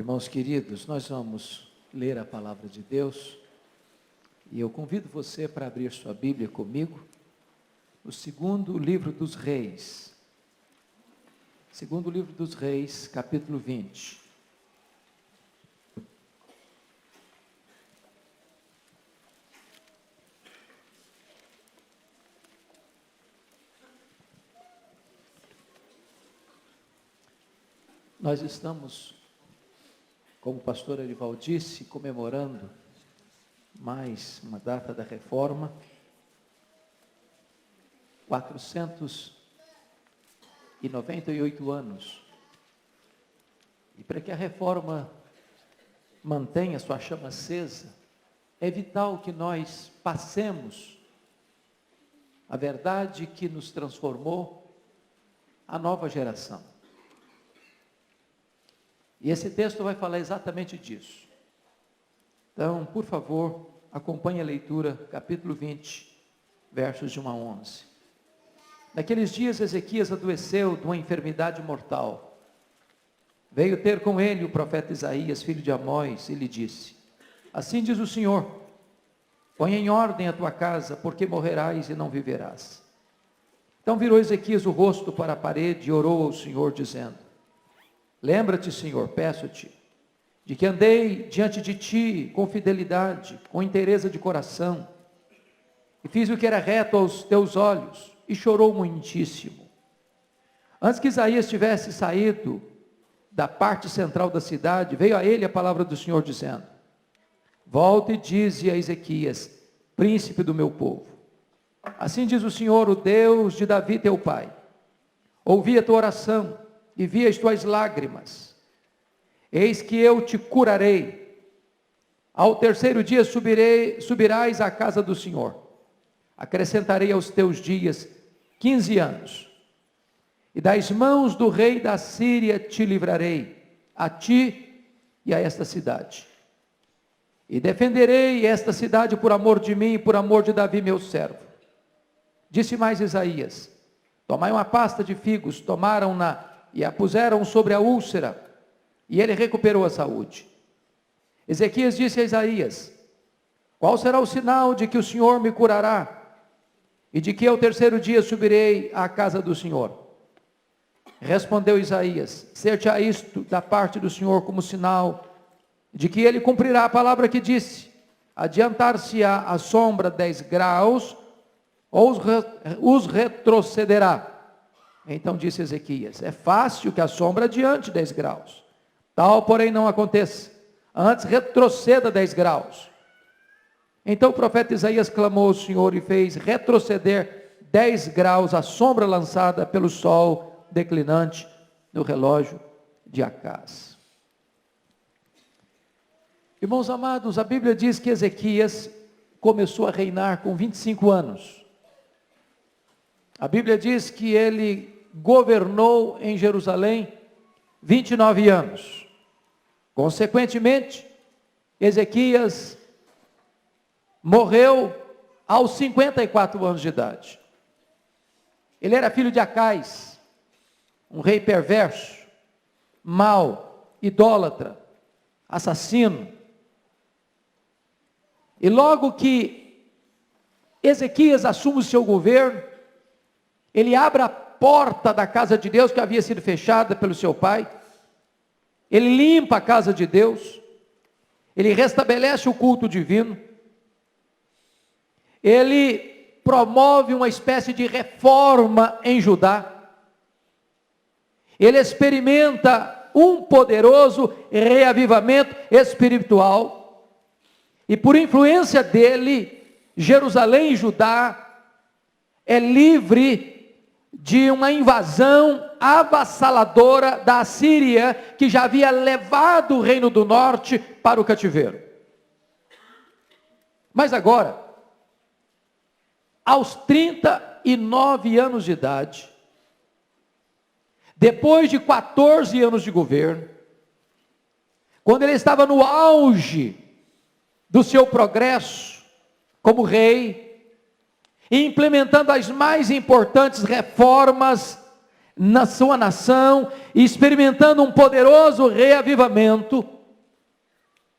Irmãos queridos, nós vamos ler a palavra de Deus e eu convido você para abrir sua Bíblia comigo no segundo livro dos Reis. Segundo livro dos Reis, capítulo 20. Nós estamos, como o pastor Arival disse, comemorando mais uma data da reforma, 498 anos. E para que a reforma mantenha sua chama acesa, é vital que nós passemos a verdade que nos transformou à nova geração. E esse texto vai falar exatamente disso. Então, por favor, acompanhe a leitura, capítulo 20, versos de 1 a 11. Naqueles dias, Ezequias adoeceu de uma enfermidade mortal. Veio ter com ele o profeta Isaías, filho de Amós, e lhe disse: assim diz o Senhor, põe em ordem a tua casa, porque morrerás e não viverás. Então virou Ezequias o rosto para a parede e orou ao Senhor, dizendo: lembra-te, Senhor, peço-te, de que andei diante de ti com fidelidade, com inteireza de coração, e fiz o que era reto aos teus olhos, e chorou muitíssimo. Antes que Isaías tivesse saído da parte central da cidade, veio a ele a palavra do Senhor, dizendo: volta e dize a Ezequias, príncipe do meu povo, assim diz o Senhor, o Deus de Davi teu pai, ouvi a tua oração, e vi as tuas lágrimas, eis que eu te curarei, ao terceiro dia subirás à casa do Senhor, acrescentarei aos teus dias 15 anos, e das mãos do rei da Síria te livrarei, a ti e a esta cidade, e defenderei esta cidade por amor de mim e por amor de Davi meu servo. Disse mais Isaías: tomai uma pasta de figos, tomaram-na e a puseram sobre a úlcera, e ele recuperou a saúde. Ezequias disse a Isaías: qual será o sinal de que o Senhor me curará, e de que ao terceiro dia subirei à casa do Senhor? Respondeu Isaías: ser-te-á isto da parte do Senhor como sinal, de que ele cumprirá a palavra que disse, adiantar-se-á a sombra 10 graus, ou os retrocederá. Então disse Ezequias: é fácil que a sombra adiante 10 graus, tal porém não aconteça, antes retroceda 10 graus. Então o profeta Isaías clamou ao Senhor e fez retroceder 10 graus a sombra lançada pelo sol declinante no relógio de Acaz. Irmãos amados, a Bíblia diz que Ezequias começou a reinar com 25 anos. A Bíblia diz que ele governou em Jerusalém 29 anos. Consequentemente, Ezequias morreu aos 54 anos de idade. Ele era filho de Acaz, um rei perverso, mau, idólatra, assassino. E logo que Ezequias assume o seu governo, ele abre a porta da casa de Deus que havia sido fechada pelo seu pai, ele limpa a casa de Deus, ele restabelece o culto divino, ele promove uma espécie de reforma em Judá, ele experimenta um poderoso reavivamento espiritual, e por influência dele, Jerusalém e Judá é livre de uma invasão avassaladora da Síria, que já havia levado o reino do norte para o cativeiro. Mas agora, aos 39 anos de idade, depois de 14 anos de governo, quando ele estava no auge do seu progresso como rei, e implementando as mais importantes reformas na sua nação, e experimentando um poderoso reavivamento,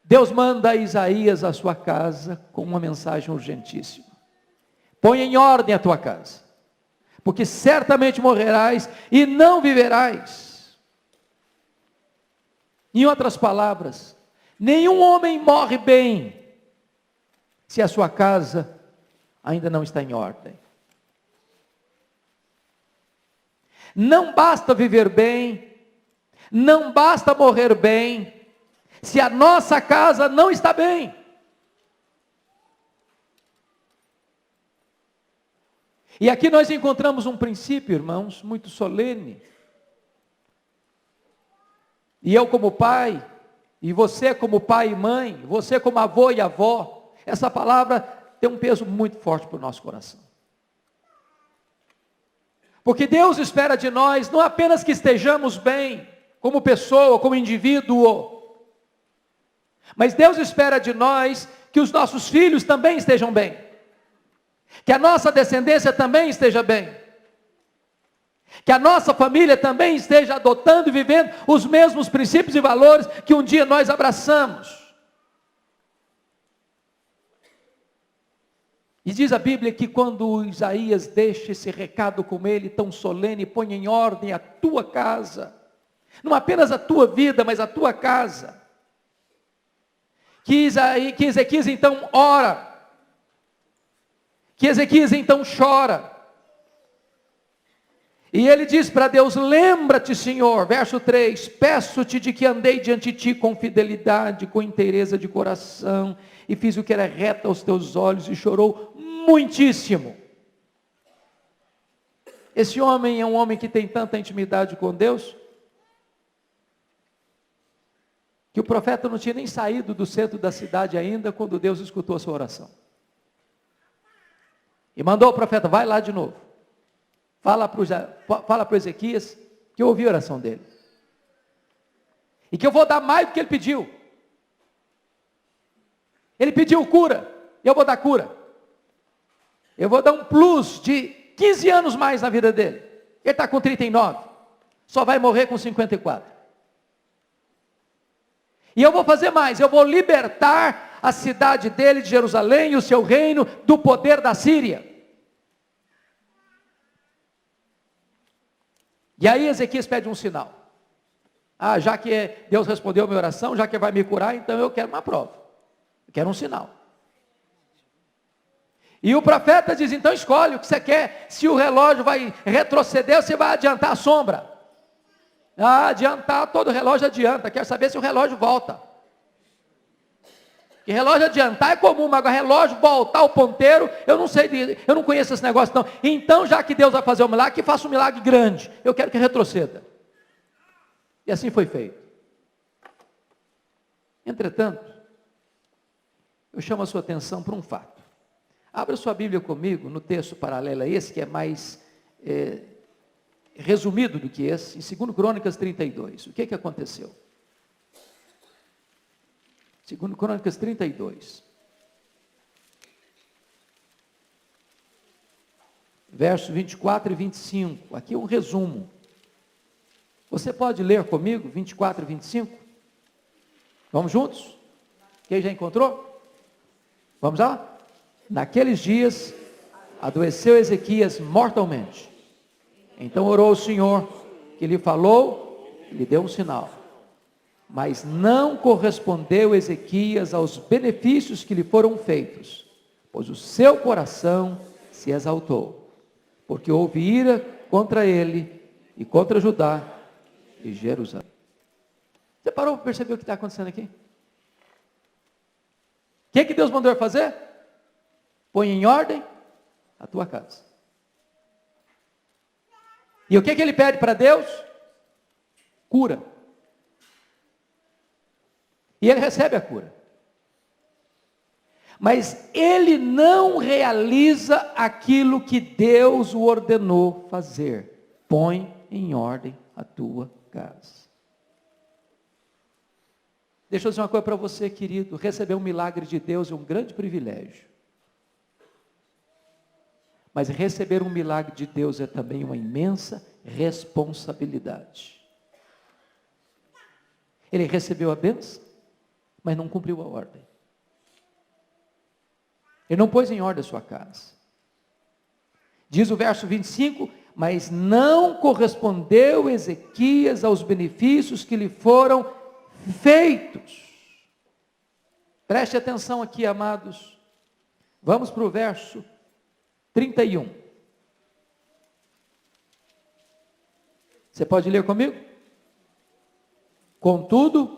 Deus manda a Isaías à sua casa com uma mensagem urgentíssima. Põe em ordem a tua casa, porque certamente morrerás e não viverás. Em outras palavras, nenhum homem morre bem se a sua casa ainda não está em ordem. Não basta viver bem, não basta morrer bem, se a nossa casa não está bem. E aqui nós encontramos um princípio, irmãos, muito solene. E eu como pai, e você como pai e mãe, você como avô e avó, essa palavra tem um peso muito forte para o nosso coração. Porque Deus espera de nós não apenas que estejamos bem, como pessoa, como indivíduo, mas Deus espera de nós que os nossos filhos também estejam bem, que a nossa descendência também esteja bem, que a nossa família também esteja adotando e vivendo os mesmos princípios e valores que um dia nós abraçamos. E diz a Bíblia que quando Isaías deixa esse recado com ele, tão solene, põe em ordem a tua casa, não apenas a tua vida, mas a tua casa, que Ezequias então ora, que Ezequias então chora, e ele diz para Deus: lembra-te, Senhor, verso 3, peço-te de que andei diante de ti com fidelidade, com inteireza de coração, e fiz o que era reto aos teus olhos, e chorou muitíssimo. Esse homem é um homem que tem tanta intimidade com Deus, que o profeta não tinha nem saído do centro da cidade ainda, quando Deus escutou a sua oração. E mandou o profeta: vai lá de novo. Fala para o Ezequias que eu ouvi a oração dele. E que eu vou dar mais do que ele pediu. Ele pediu cura, e eu vou dar cura. Eu vou dar um plus de 15 anos mais na vida dele. Ele está com 39, só vai morrer com 54. E eu vou fazer mais, eu vou libertar a cidade dele, de Jerusalém, e o seu reino, do poder da Síria. E aí Ezequias pede um sinal. Já que Deus respondeu a minha oração, já que vai me curar, então eu quero uma prova. Eu quero um sinal. E o profeta diz: então escolhe o que você quer. Se o relógio vai retroceder, você vai adiantar a sombra. Adiantar, todo relógio adianta. Quero saber se o relógio volta. E relógio adiantar é comum, mas agora relógio voltar o ponteiro, eu não sei, eu não conheço esse negócio não. Então, já que Deus vai fazer um milagre, que faça um milagre grande. Eu quero que retroceda. E assim foi feito. Entretanto, eu chamo a sua atenção para um fato. Abra sua Bíblia comigo no texto paralelo a esse, que é mais resumido do que esse, em 2 Crônicas 32. O que aconteceu? 2 Crônicas 32. Versos 24 e 25. Aqui é um resumo. Você pode ler comigo 24 e 25? Vamos juntos? Quem já encontrou? Vamos lá? Naqueles dias, adoeceu Ezequias mortalmente. Então orou o Senhor, que lhe falou, lhe deu um sinal. Mas não correspondeu Ezequias aos benefícios que lhe foram feitos, pois o seu coração se exaltou, porque houve ira contra ele e contra Judá e Jerusalém. Você parou para perceber o que está acontecendo aqui? O que Deus mandou fazer? Põe em ordem a tua casa. E o que ele pede para Deus? Cura. E ele recebe a cura. Mas ele não realiza aquilo que Deus o ordenou fazer. Põe em ordem a tua casa. Deixa eu dizer uma coisa para você, querido. Receber um milagre de Deus é um grande privilégio. Mas receber um milagre de Deus é também uma imensa responsabilidade. Ele recebeu a bênção, mas não cumpriu a ordem. Ele não pôs em ordem a sua casa. Diz o verso 25, mas não correspondeu Ezequias aos benefícios que lhe foram feitos. Preste atenção aqui, amados. Vamos para o verso 31. Você pode ler comigo? Contudo,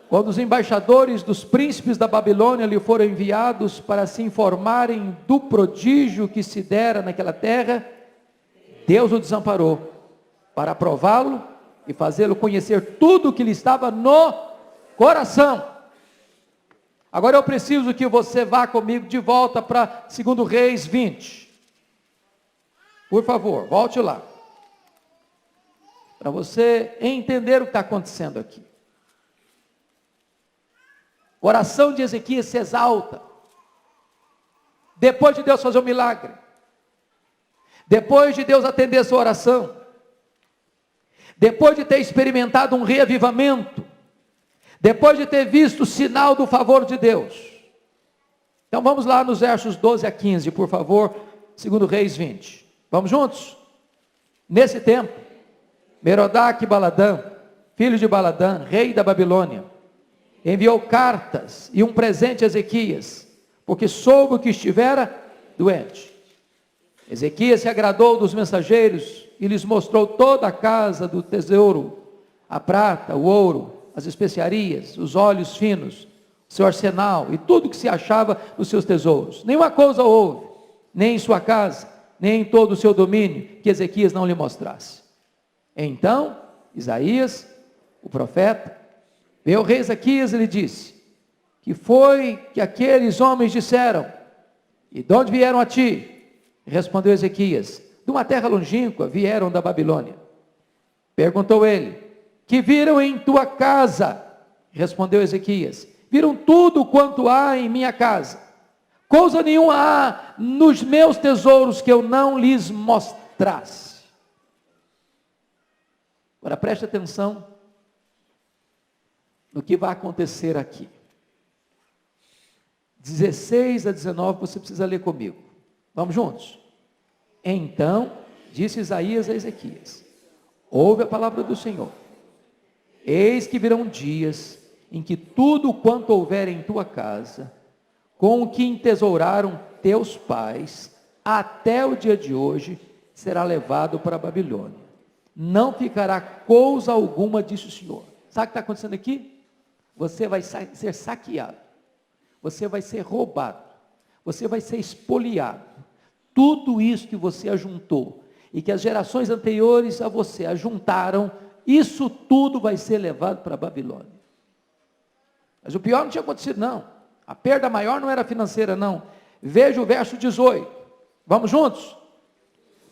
quando os embaixadores dos príncipes da Babilônia lhe foram enviados para se informarem do prodígio que se dera naquela terra, Deus o desamparou para prová-lo e fazê-lo conhecer tudo o que lhe estava no coração. Agora eu preciso que você vá comigo de volta para 2 Reis 20. Por favor, volte lá. Para você entender o que está acontecendo aqui. O coração de Ezequias se exalta. Depois de Deus fazer um milagre. Depois de Deus atender a sua oração. Depois de ter experimentado um reavivamento. Depois de ter visto o sinal do favor de Deus. Então vamos lá nos versos 12 a 15, por favor. 2 Reis 20. Vamos juntos? Nesse tempo, Merodach-Baladã, filho de Baladã, rei da Babilônia, enviou cartas e um presente a Ezequias, porque soube que estivera doente. Ezequias se agradou dos mensageiros e lhes mostrou toda a casa do tesouro, a prata, o ouro, as especiarias, os óleos finos, seu arsenal e tudo que se achava nos seus tesouros. Nenhuma coisa houve, nem em sua casa, nem em todo o seu domínio, que Ezequias não lhe mostrasse. Então, Isaías, o profeta, veio ao rei Ezequias e lhe disse, que foi que aqueles homens disseram, e de onde vieram a ti? Respondeu Ezequias, de uma terra longínqua, vieram da Babilônia. Perguntou ele, que viram em tua casa? Respondeu Ezequias, viram tudo quanto há em minha casa. Coisa nenhuma há nos meus tesouros que eu não lhes mostrasse. Agora preste atenção no que vai acontecer aqui. 16 a 19, você precisa ler comigo. Vamos juntos? Então, disse Isaías a Ezequias, ouve a palavra do Senhor. Eis que virão dias em que tudo quanto houver em tua casa, com o que entesouraram teus pais, até o dia de hoje, será levado para a Babilônia. Não ficará coisa alguma, disse o Senhor. Sabe o que está acontecendo aqui? Você vai ser saqueado, você vai ser roubado, você vai ser espoliado. Tudo isso que você ajuntou, e que as gerações anteriores a você ajuntaram, isso tudo vai ser levado para a Babilônia. Mas o pior não tinha acontecido não, a perda maior não era financeira não. Veja o verso 18, vamos juntos?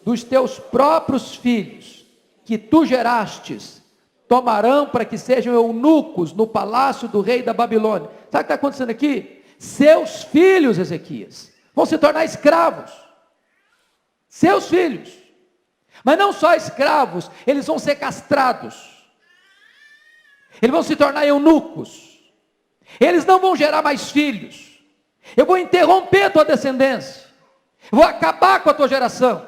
Dos teus próprios filhos, que tu gerastes, tomarão para que sejam eunucos no palácio do rei da Babilônia. Sabe o que está acontecendo aqui? Seus filhos, Ezequias, vão se tornar escravos. Seus filhos. Mas não só escravos, eles vão ser castrados. Eles vão se tornar eunucos. Eles não vão gerar mais filhos. Eu vou interromper a tua descendência. Eu vou acabar com a tua geração.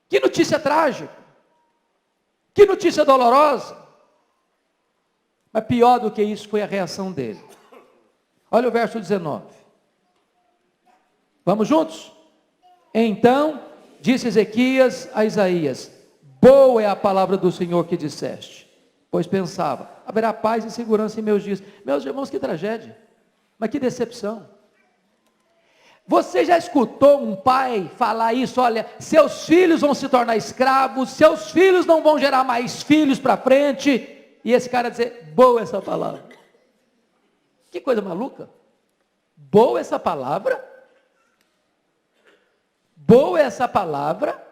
Que notícia trágica. Que notícia dolorosa. Mas pior do que isso foi a reação dele. Olha o verso 19. Vamos juntos? Então, disse Ezequias a Isaías, boa é a palavra do Senhor que disseste. Pois pensava, haverá paz e segurança em meus dias. Meus irmãos, que tragédia. Mas que decepção. Você já escutou um pai falar isso? Olha, seus filhos vão se tornar escravos, seus filhos não vão gerar mais filhos para frente. E esse cara dizer, boa essa palavra. Que coisa maluca. Boa essa palavra? Boa essa palavra?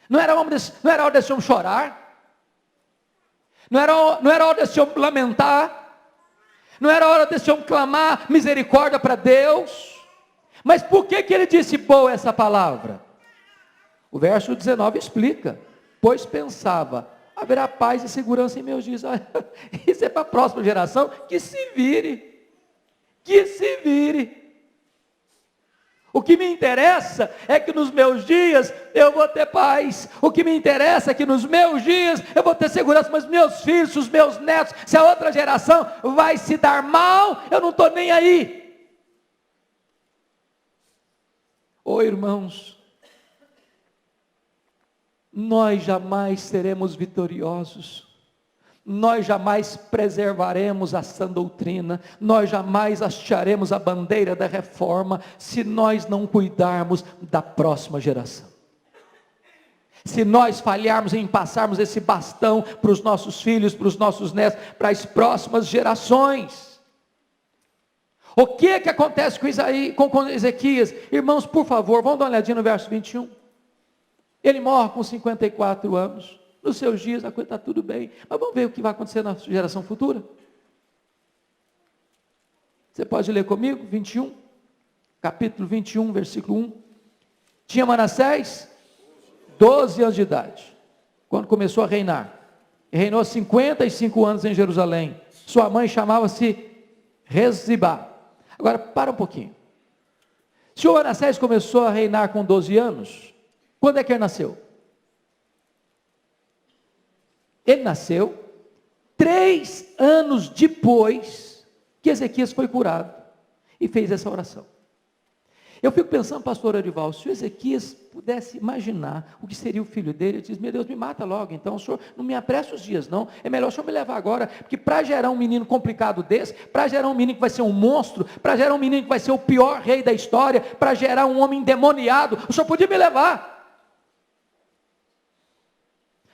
Não era hora desse homem chorar? Não era hora desse homem lamentar? Não era hora desse homem clamar misericórdia para Deus? Mas por que ele disse boa essa palavra? O verso 19 explica, pois pensava, haverá paz e segurança em meus dias. Olha, isso é para a próxima geração, que se vire, que se vire. O que me interessa é que nos meus dias eu vou ter paz. O que me interessa é que nos meus dias eu vou ter segurança. Mas meus filhos, os meus netos, se a outra geração vai se dar mal, eu não estou nem aí. Ô irmãos, nós jamais seremos vitoriosos. Nós jamais preservaremos a sã doutrina, nós jamais hastearemos a bandeira da reforma, se nós não cuidarmos da próxima geração. Se nós falharmos em passarmos esse bastão para os nossos filhos, para os nossos netos, para as próximas gerações. O que acontece com Ezequias? Irmãos, por favor, vamos dar uma olhadinha no verso 21. Ele morre com 54 anos. Nos seus dias a coisa está tudo bem. Mas vamos ver o que vai acontecer na geração futura. Você pode ler comigo? 21. Capítulo 21, versículo 1. Tinha Manassés 12 anos de idade, quando começou a reinar. E reinou 55 anos em Jerusalém. Sua mãe chamava-se Rezibá. Agora, para um pouquinho. Se o Manassés começou a reinar com 12 anos, quando é que ele nasceu? Ele nasceu 3 anos depois que Ezequias foi curado e fez essa oração. Eu fico pensando, pastor Arival, se o Ezequias pudesse imaginar o que seria o filho dele, ele diz, meu Deus, me mata logo, então o senhor não me apressa os dias não, é melhor o senhor me levar agora, porque para gerar um menino complicado desse, para gerar um menino que vai ser um monstro, para gerar um menino que vai ser o pior rei da história, para gerar um homem endemoniado, o senhor podia me levar.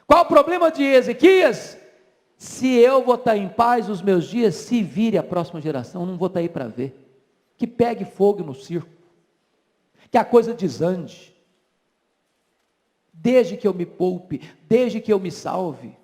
Qual o problema de Ezequias? Se eu vou estar em paz os meus dias, se vire a próxima geração, não vou estar aí para ver. Que pegue fogo no circo. Que a coisa desande. Desde que eu me poupe, desde que eu me salve.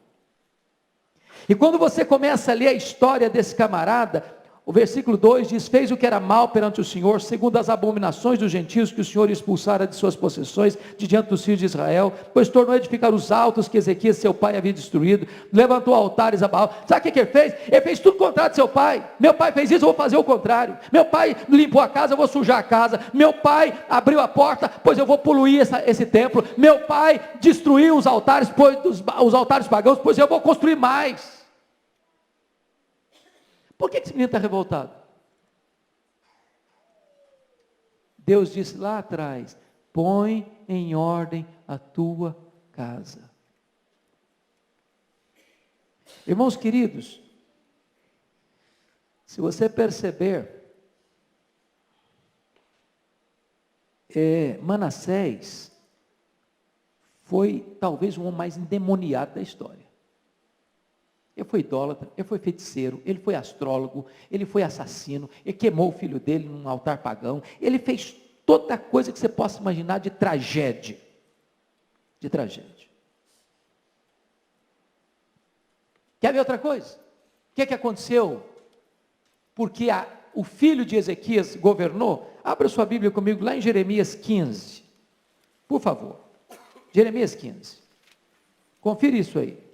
E quando você começa a ler a história desse camarada, o versículo 2 diz, fez o que era mal perante o Senhor, segundo as abominações dos gentios que o Senhor expulsara de suas possessões, de diante dos filhos de Israel, pois tornou a edificar os altos que Ezequias, seu pai, havia destruído, levantou altares a Baal. Sabe o que ele fez? Ele fez tudo contrário de seu pai. Meu pai fez isso, eu vou fazer o contrário. Meu pai limpou a casa, eu vou sujar a casa. Meu pai abriu a porta, pois eu vou poluir esse templo. Meu pai destruiu os altares, os altares pagãos, pois eu vou construir mais. Por que esse menino está revoltado? Deus disse lá atrás, põe em ordem a tua casa. Irmãos queridos, se você perceber, Manassés foi talvez o homem mais endemoniado da história. Ele foi idólatra, ele foi feiticeiro, ele foi astrólogo, ele foi assassino, ele queimou o filho dele num altar pagão, ele fez toda coisa que você possa imaginar de tragédia. De tragédia. Quer ver outra coisa? O que aconteceu? Porque o filho de Ezequias governou. Abra sua Bíblia comigo lá em Jeremias 15. Por favor. Jeremias 15. Confira isso aí.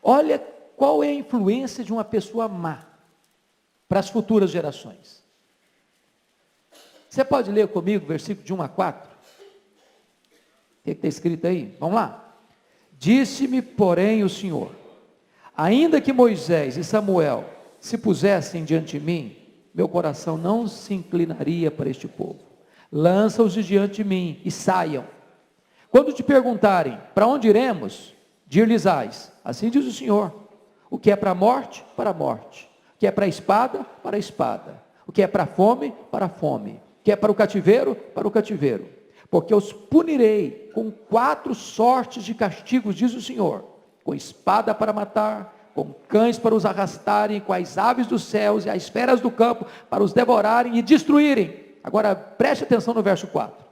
Olha qual é a influência de uma pessoa má para as futuras gerações. Você pode ler comigo o versículo de 1 a 4? O que está escrito aí? Vamos lá. Disse-me, porém, o Senhor, ainda que Moisés e Samuel se pusessem diante de mim, meu coração não se inclinaria para este povo. Lança-os de diante de mim e saiam. Quando te perguntarem, para onde iremos? Dir-lhes-ás, assim diz o Senhor, o que é para a morte, para a morte, o que é para a espada, para a espada, o que é para a fome, para a fome, o que é para o cativeiro, porque os punirei com 4 sortes de castigos, diz o Senhor, com espada para matar, com cães para os arrastarem, com as aves dos céus e as feras do campo para os devorarem e destruírem. Agora preste atenção no verso 4,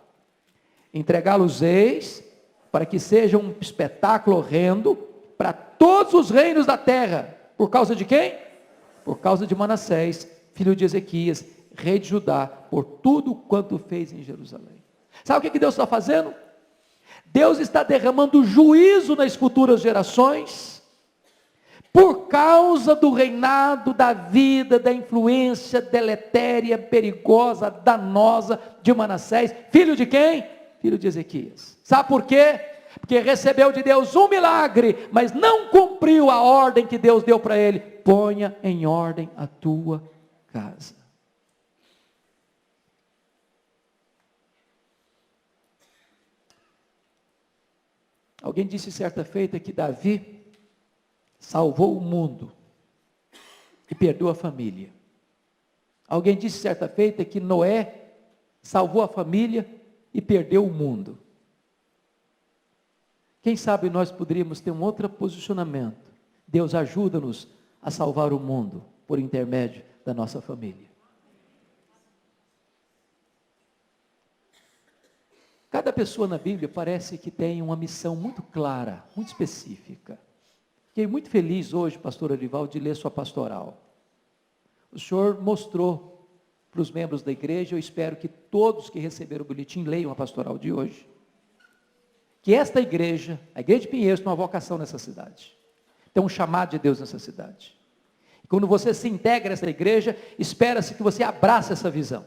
entregá-los-eis para que seja um espetáculo horrendo, para todos os reinos da terra. Por causa de quem? Por causa de Manassés, filho de Ezequias, rei de Judá, por tudo quanto fez em Jerusalém. Sabe o que Deus está fazendo? Deus está derramando juízo nas futuras gerações, por causa do reinado, da vida, da influência deletéria, perigosa, danosa de Manassés, filho de quem? Filho de Ezequias. Sabe por quê? Porque recebeu de Deus um milagre, mas não cumpriu a ordem que Deus deu para ele. Ponha em ordem a tua casa. Alguém disse certa feita que Davi salvou o mundo e perdoou a família. Alguém disse certa feita que Noé salvou a família e perdeu o mundo. Quem sabe nós poderíamos ter um outro posicionamento. Deus ajuda-nos a salvar o mundo por intermédio da nossa família. Cada pessoa na Bíblia parece que tem uma missão muito clara, muito específica. Fiquei muito feliz hoje, pastor Arivaldo, de ler sua pastoral. O senhor mostrou para os membros da igreja, eu espero que todos que receberam o boletim leiam a pastoral de hoje, que esta igreja, a igreja de Pinheiros, tem uma vocação nessa cidade. Tem um chamado de Deus nessa cidade. E quando você se integra a essa igreja, espera-se que você abrace essa visão.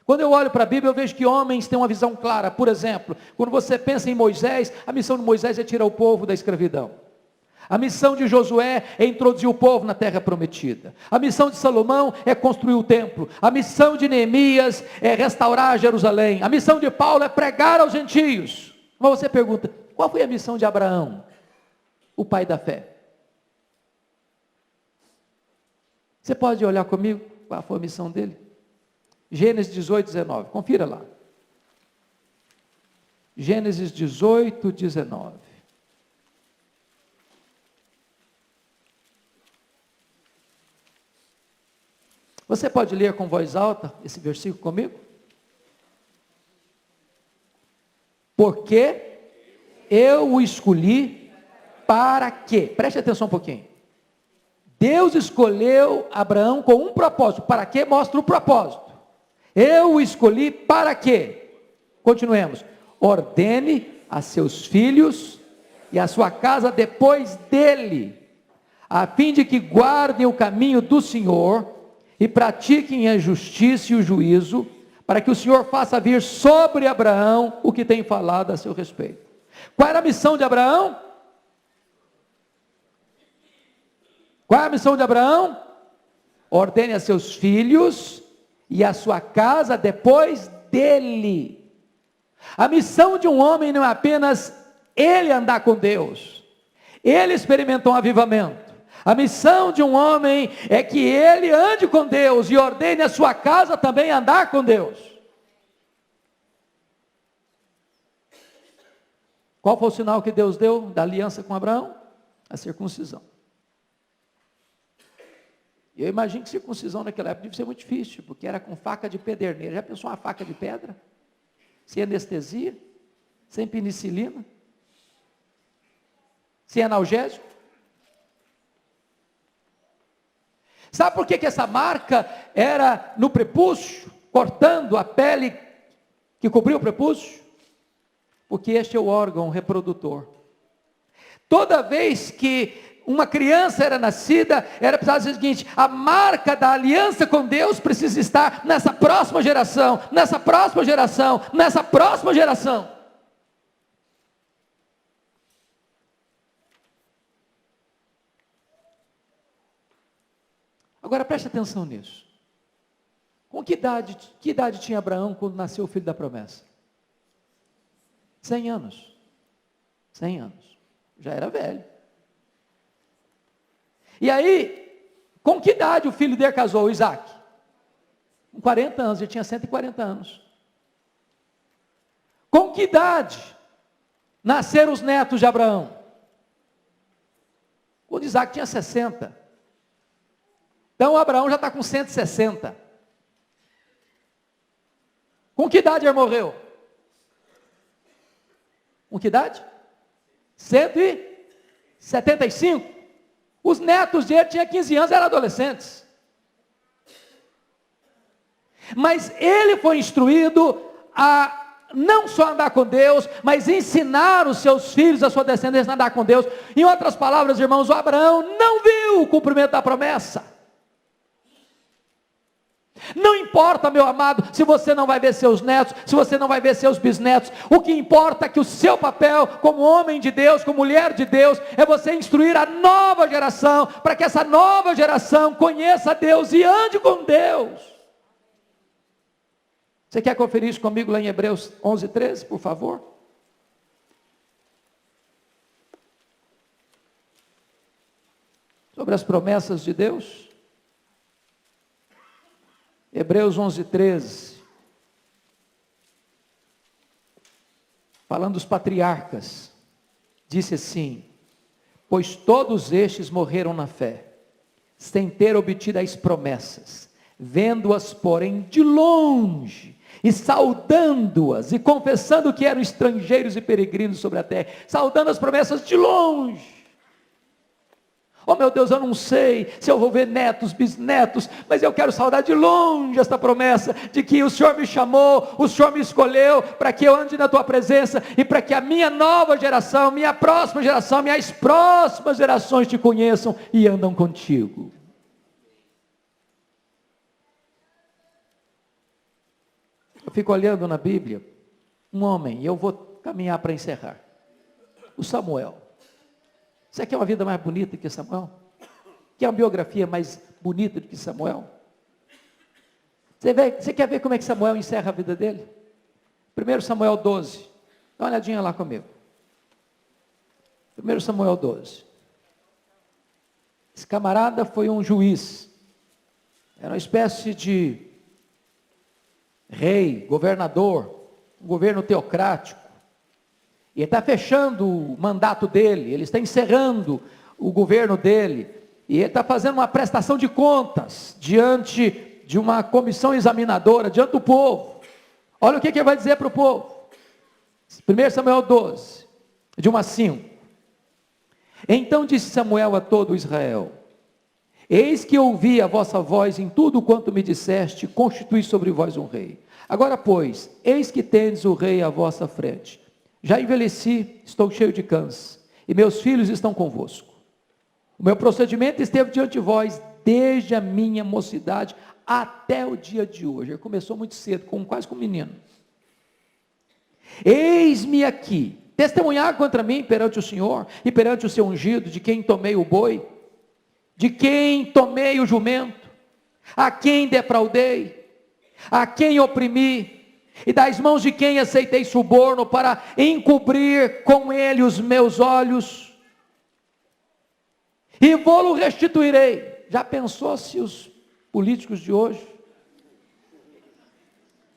Quando eu olho para a Bíblia, eu vejo que homens têm uma visão clara. Por exemplo, quando você pensa em Moisés, a missão de Moisés é tirar o povo da escravidão. A missão de Josué é introduzir o povo na terra prometida. A missão de Salomão é construir o templo. A missão de Neemias é restaurar Jerusalém. A missão de Paulo é pregar aos gentios. Mas você pergunta, qual foi a missão de Abraão, o pai da fé? Você pode olhar comigo qual foi a missão dele? Gênesis 18, 19, confira lá. Gênesis 18, 19. Você pode ler com voz alta esse versículo comigo? Porque eu o escolhi para quê? Preste atenção um pouquinho. Deus escolheu Abraão com um propósito. Para quê? Mostra o propósito. Eu o escolhi para quê? Continuemos. Ordene a seus filhos e a sua casa depois dele, a fim de que guardem o caminho do Senhor e pratiquem a justiça e o juízo, para que o Senhor faça vir sobre Abraão o que tem falado a seu respeito. Qual era a missão de Abraão? Qual é a missão de Abraão? Ordene a seus filhos e a sua casa depois dele. A missão de um homem não é apenas ele andar com Deus, ele experimentou um avivamento. A missão de um homem é que ele ande com Deus e ordene a sua casa também andar com Deus. Qual foi o sinal que Deus deu da aliança com Abraão? A circuncisão. E eu imagino que circuncisão naquela época devia ser muito difícil, porque era com faca de pederneira. Já pensou uma faca de pedra? Sem anestesia? Sem penicilina? Sem analgésico? Sabe por que essa marca era no prepúcio, cortando a pele que cobria o prepúcio? Porque este é o órgão reprodutor. Toda vez que uma criança era nascida, era precisado dizer o seguinte: a marca da aliança com Deus precisa estar nessa próxima geração, nessa próxima geração, nessa próxima geração. Agora preste atenção nisso. Com que idade tinha Abraão quando nasceu o filho da promessa? 100 anos. 100 anos. Já era velho. E aí, com que idade o filho dele casou, Isaac? Com 40 anos, ele tinha 140 anos. Com que idade nasceram os netos de Abraão? Quando Isaac tinha 60. Então Abraão já está com 160. Com que idade ele morreu? Com que idade? 100 e 75, os netos dele tinham 15 anos, eram adolescentes. Mas ele foi instruído a não só andar com Deus, mas ensinar os seus filhos, a sua descendência a andar com Deus. Em outras palavras, irmãos, o Abraão não viu o cumprimento da promessa. Não importa, meu amado, se você não vai ver seus netos, se você não vai ver seus bisnetos, o que importa é que o seu papel como homem de Deus, como mulher de Deus, é você instruir a nova geração, para que essa nova geração conheça Deus e ande com Deus. Você quer conferir isso comigo lá em Hebreus 11, 13, por favor? Sobre as promessas de Deus. Hebreus 11, 13. Falando dos patriarcas. Disse assim: pois todos estes morreram na fé, sem ter obtido as promessas, vendo-as, porém, de longe, e saudando-as, e confessando que eram estrangeiros e peregrinos sobre a terra, saudando as promessas de longe. Oh meu Deus, eu não sei se eu vou ver netos, bisnetos, mas eu quero saudar de longe esta promessa, de que o Senhor me chamou, o Senhor me escolheu, para que eu ande na tua presença, e para que a minha nova geração, minha próxima geração, minhas próximas gerações te conheçam e andam contigo. Eu fico olhando na Bíblia, um homem, e eu vou caminhar para encerrar, o Samuel. Você quer uma vida mais bonita que Samuel? Quer uma biografia mais bonita do que Samuel? Você quer ver como é que Samuel encerra a vida dele? 1 Samuel 12, dá uma olhadinha lá comigo. 1 Samuel 12. Esse camarada foi um juiz, era uma espécie de rei, governador, um governo teocrático, e ele está fechando o mandato dele, ele está encerrando o governo dele, e ele está fazendo uma prestação de contas, diante de uma comissão examinadora, diante do povo. Olha o que ele vai dizer para o povo, 1 Samuel 12, de 1 a 5, então disse Samuel a todo Israel, eis que ouvi a vossa voz em tudo quanto me disseste, constituí sobre vós um rei. Agora, pois, eis que tendes o rei à vossa frente. Já envelheci, estou cheio de câncer, e meus filhos estão convosco. O meu procedimento esteve diante de vós, desde a minha mocidade até o dia de hoje. Ele começou muito cedo, quase como um menino. Eis-me aqui, testemunhar contra mim perante o Senhor, e perante o seu ungido, de quem tomei o boi, de quem tomei o jumento, a quem defraudei, a quem oprimi, e das mãos de quem aceitei suborno para encobrir com ele os meus olhos, e vou-lo restituirei. Já pensou se os políticos de hoje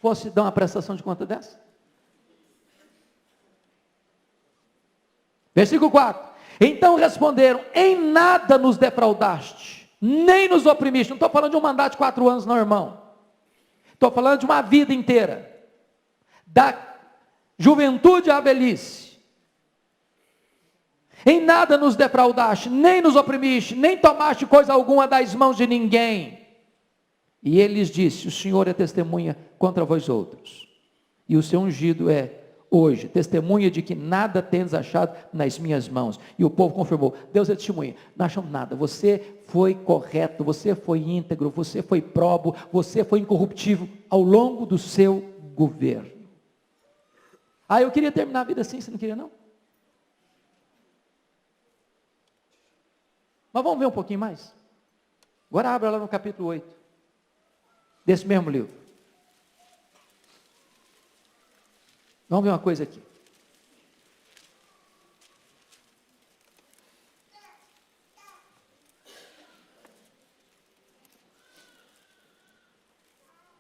fossem dar uma prestação de conta dessa? Versículo 4, então responderam, em nada nos defraudaste, nem nos oprimiste. Não estou falando de um mandato de 4 anos não, irmão, estou falando de uma vida inteira, da juventude à velhice. Em nada nos defraudaste, nem nos oprimiste, nem tomaste coisa alguma das mãos de ninguém. E ele lhes disse, o Senhor é testemunha contra vós outros, e o seu ungido é hoje testemunha de que nada tendes achado nas minhas mãos. E o povo confirmou, Deus é testemunha, não achamos nada, você foi correto, você foi íntegro, você foi probo, você foi incorruptível ao longo do seu governo. Ah, eu queria terminar a vida assim, você não queria não? Mas vamos ver um pouquinho mais? Agora abra lá no capítulo 8, desse mesmo livro. Vamos ver uma coisa aqui.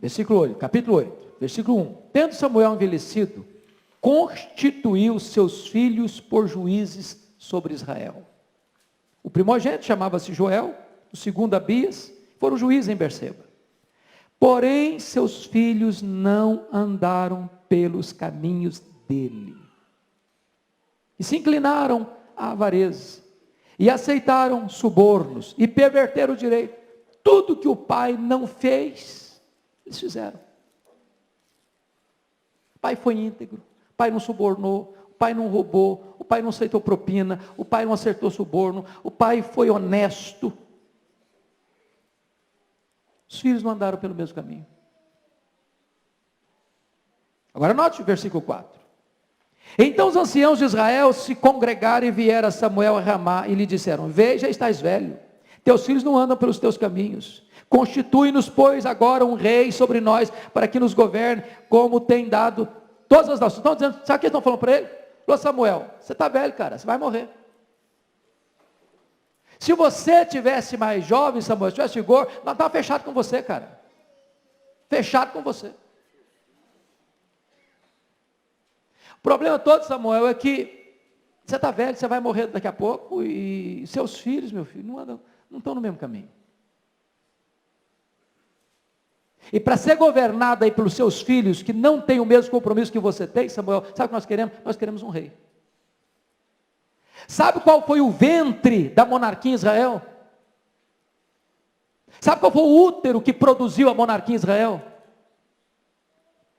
Versículo 8, capítulo 8, versículo 1. Tendo Samuel envelhecido, constituiu seus filhos por juízes sobre Israel. O primogênito chamava-se Joel, o segundo Abias, foram juízes em Berseba. Porém, seus filhos não andaram pelos caminhos dele, e se inclinaram à avareza, e aceitaram subornos, e perverteram o direito. Tudo que o pai não fez, eles fizeram. O pai foi íntegro, o pai não subornou, o pai não roubou, o pai não aceitou propina, o pai não acertou suborno, o pai foi honesto. Os filhos não andaram pelo mesmo caminho. Agora note o versículo 4. Então os anciãos de Israel se congregaram e vieram a Samuel a Ramá e lhe disseram: veja, estás velho, teus filhos não andam pelos teus caminhos. Constitui-nos, pois, agora um rei sobre nós, para que nos governe, como tem dado todas as nações. Estão dizendo, sabe o que estão falando para ele? Falou: Samuel, você está velho, cara, você vai morrer. Se você tivesse mais jovem, Samuel, se tivesse vigor, nós estávamos fechados com você, cara. Fechado com você. O problema todo, Samuel, é que você está velho, você vai morrer daqui a pouco, e seus filhos, meu filho, não estão no mesmo caminho. E para ser governado aí pelos seus filhos, que não têm o mesmo compromisso que você tem, Samuel, sabe o que nós queremos? Nós queremos um rei. Sabe qual foi o ventre da monarquia em Israel? Sabe qual foi o útero que produziu a monarquia em Israel?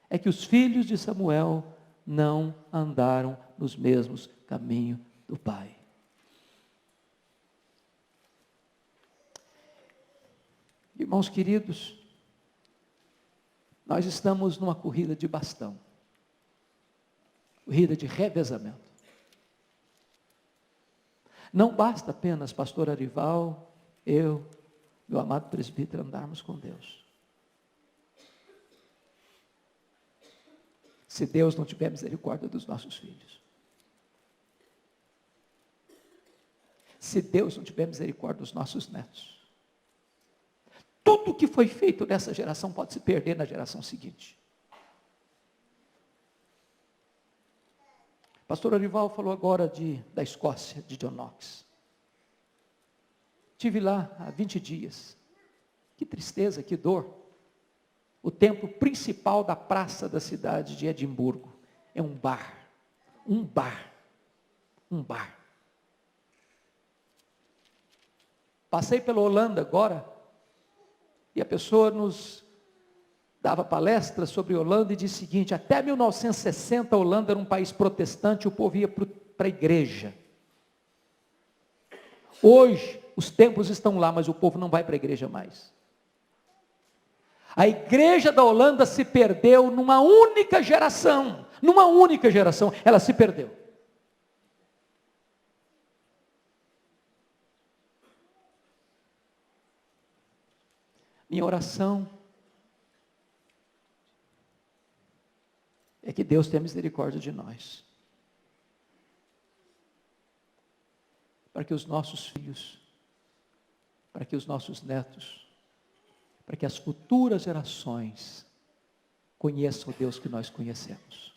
É que os filhos de Samuel não andaram nos mesmos caminhos do pai. Irmãos queridos, nós estamos numa corrida de bastão, corrida de revezamento. Não basta apenas pastor Arival, eu, meu amado presbítero, andarmos com Deus. Se Deus não tiver misericórdia dos nossos filhos. Se Deus não tiver misericórdia dos nossos netos. Tudo que foi feito nessa geração pode se perder na geração seguinte. Pastor Arival falou agora da Escócia, de John Knox. Estive lá há 20 dias. Que tristeza, que dor. O templo principal da praça da cidade de Edimburgo é um bar. Um bar. Um bar. Passei pela Holanda agora, e a pessoa nos dava palestras sobre Holanda e disse o seguinte: até 1960 a Holanda era um país protestante, o povo ia para a igreja. Hoje, os templos estão lá, mas o povo não vai para a igreja mais. A igreja da Holanda se perdeu numa única geração, ela se perdeu. Minha oração é que Deus tenha misericórdia de nós, para que os nossos filhos, para que os nossos netos, para que as futuras gerações conheçam o Deus que nós conhecemos,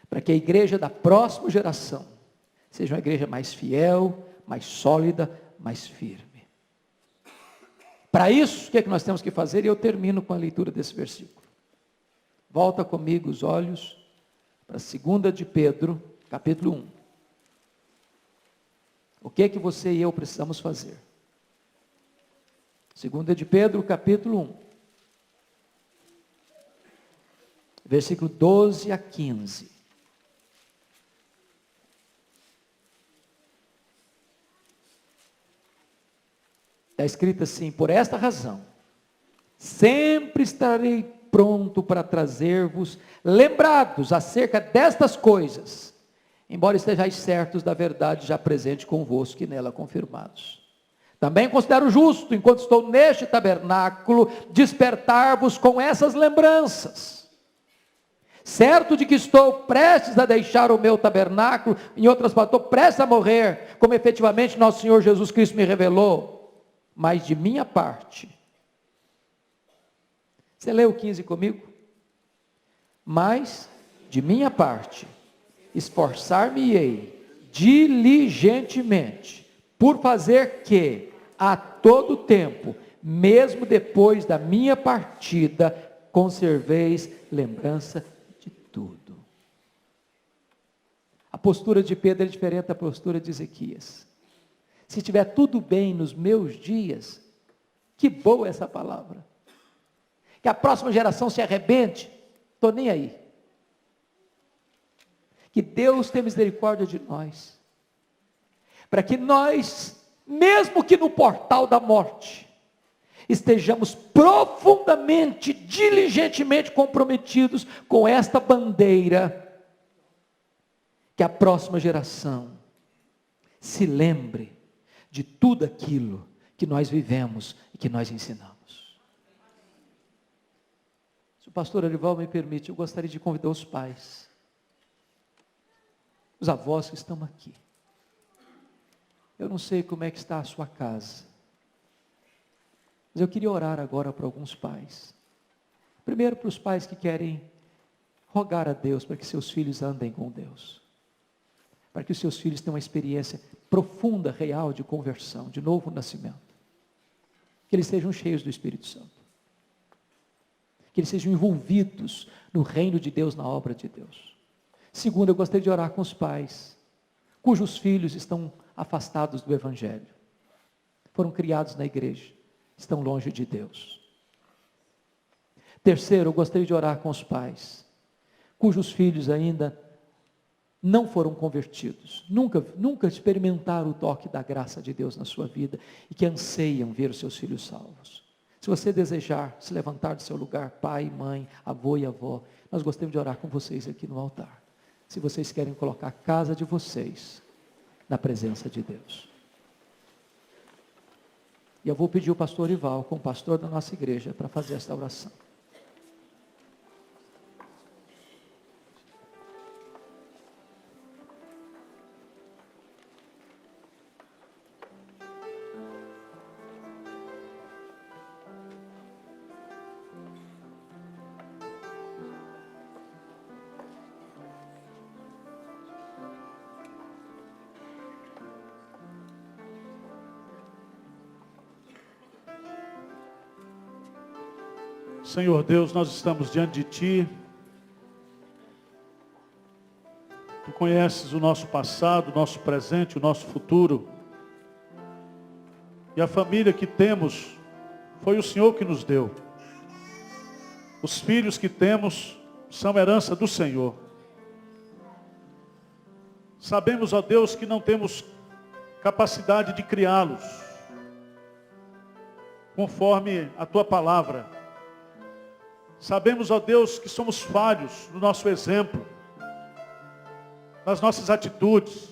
para que a igreja da próxima geração seja uma igreja mais fiel, mais sólida, mais firme. Para isso, o que é que nós temos que fazer? E eu termino com a leitura desse versículo. Volta comigo os olhos para 2 de Pedro, capítulo 1. O que é que você e eu precisamos fazer? 2 de Pedro, capítulo 1. Versículo 12 a 15. Está escrito assim: por esta razão, sempre estarei pronto para trazer-vos lembrados acerca destas coisas, embora estejais certos da verdade já presente convosco e nela confirmados. Também considero justo, enquanto estou neste tabernáculo, despertar-vos com essas lembranças, certo de que estou prestes a deixar o meu tabernáculo, em outras palavras, estou prestes a morrer, como efetivamente nosso Senhor Jesus Cristo me revelou. Mas de minha parte, você leu o 15 comigo? Mas de minha parte, esforçar-me-ei diligentemente, por fazer que, a todo tempo, mesmo depois da minha partida, conserveis lembrança de tudo. postura de Pedro é diferente da postura de Ezequias. Se tiver tudo bem nos meus dias, que boa essa palavra. Que a próxima geração se arrebente, estou nem aí. Que Deus tenha misericórdia de nós. Para que nós, mesmo que no portal da morte, estejamos profundamente, diligentemente comprometidos com esta bandeira, que a próxima geração se lembre de tudo aquilo que nós vivemos e que nós ensinamos. Se o pastor Arival me permite, eu gostaria de convidar os pais, os avós que estão aqui. Eu não sei como é que está a sua casa, mas eu queria orar agora para alguns pais. Primeiro para os pais que querem rogar a Deus para que seus filhos andem com Deus. Para que os seus filhos tenham uma experiência profunda, real de conversão, de novo nascimento. Que eles sejam cheios do Espírito Santo. Que eles sejam envolvidos no reino de Deus, na obra de Deus. Segundo, eu gostaria de orar com os pais, cujos filhos estão afastados do Evangelho. Foram criados na igreja, estão longe de Deus. Terceiro, eu gostaria de orar com os pais, cujos filhos ainda não foram convertidos, nunca experimentaram o toque da graça de Deus na sua vida, e que anseiam ver os seus filhos salvos. Se você desejar se levantar do seu lugar, pai, mãe, avô e avó, nós gostaríamos de orar com vocês aqui no altar. Se vocês querem colocar a casa de vocês na presença de Deus. E eu vou pedir o pastor Ival, como pastor da nossa igreja, para fazer esta oração. Senhor Deus, nós estamos diante de Ti. Tu conheces o nosso passado, o nosso presente, o nosso futuro. E a família que temos, foi o Senhor que nos deu. Os filhos que temos são herança do Senhor. Sabemos, ó Deus, que não temos capacidade de criá-los, conforme a Tua palavra. Sabemos, ó Deus, que somos falhos no nosso exemplo, nas nossas atitudes,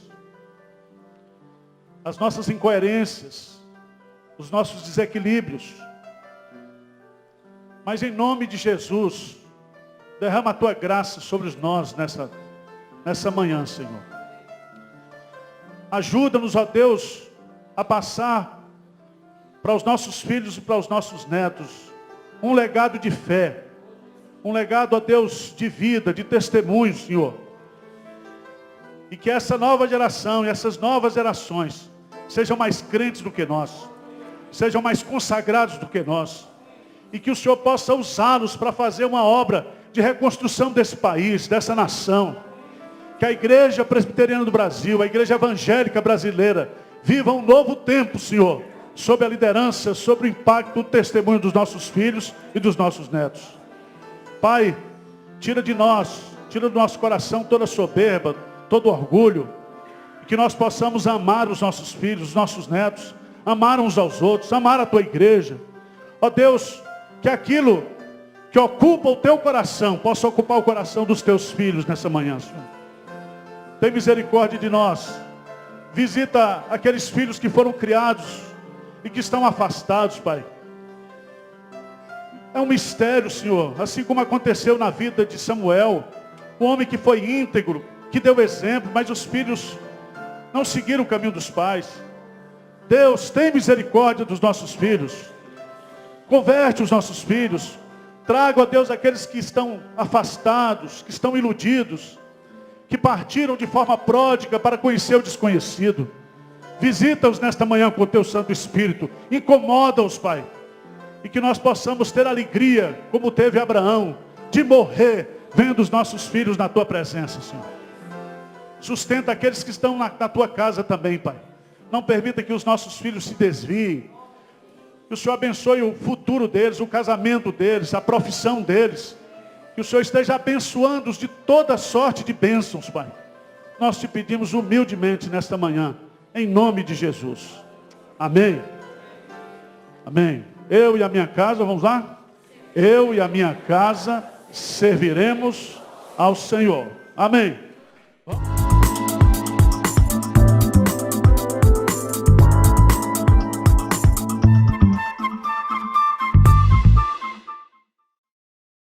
as nossas incoerências, os nossos desequilíbrios. Mas em nome de Jesus, derrama a Tua graça sobre nós nessa manhã, Senhor. Ajuda-nos, ó Deus, a passar para os nossos filhos e para os nossos netos um legado de fé. Um legado, ó Deus, de vida, de testemunho, Senhor. E que essa nova geração e essas novas gerações sejam mais crentes do que nós. Sejam mais consagrados do que nós. E que o Senhor possa usá-los para fazer uma obra de reconstrução desse país, dessa nação. Que a Igreja Presbiteriana do Brasil, a Igreja Evangélica Brasileira, viva um novo tempo, Senhor. Sob a liderança, sob o impacto do testemunho dos nossos filhos e dos nossos netos. Pai, tira de nós, tira do nosso coração toda soberba, todo orgulho, que nós possamos amar os nossos filhos, os nossos netos, amar uns aos outros, amar a Tua igreja. Ó Deus, que aquilo que ocupa o Teu coração, possa ocupar o coração dos Teus filhos nessa manhã, Senhor. Tem misericórdia de nós. Visita aqueles filhos que foram criados e que estão afastados, Pai. É um mistério, Senhor, assim como aconteceu na vida de Samuel, um homem que foi íntegro, que deu exemplo, mas os filhos não seguiram o caminho dos pais. Deus, tem misericórdia dos nossos filhos, converte os nossos filhos, traga, ó Deus, aqueles que estão afastados, que estão iludidos, que partiram de forma pródiga para conhecer o desconhecido. Visita-os nesta manhã com o Teu Santo Espírito, incomoda-os, Pai. E que nós possamos ter alegria, como teve Abraão, de morrer, vendo os nossos filhos na Tua presença, Senhor. Sustenta aqueles que estão na tua casa também, Pai. Não permita que os nossos filhos se desviem. Que o Senhor abençoe o futuro deles, o casamento deles, a profissão deles. Que o Senhor esteja abençoando-os de toda sorte de bênçãos, Pai. Nós te pedimos humildemente nesta manhã, em nome de Jesus. Amém. Amém. Eu e a minha casa, vamos lá? Eu e a minha casa serviremos ao Senhor. Amém.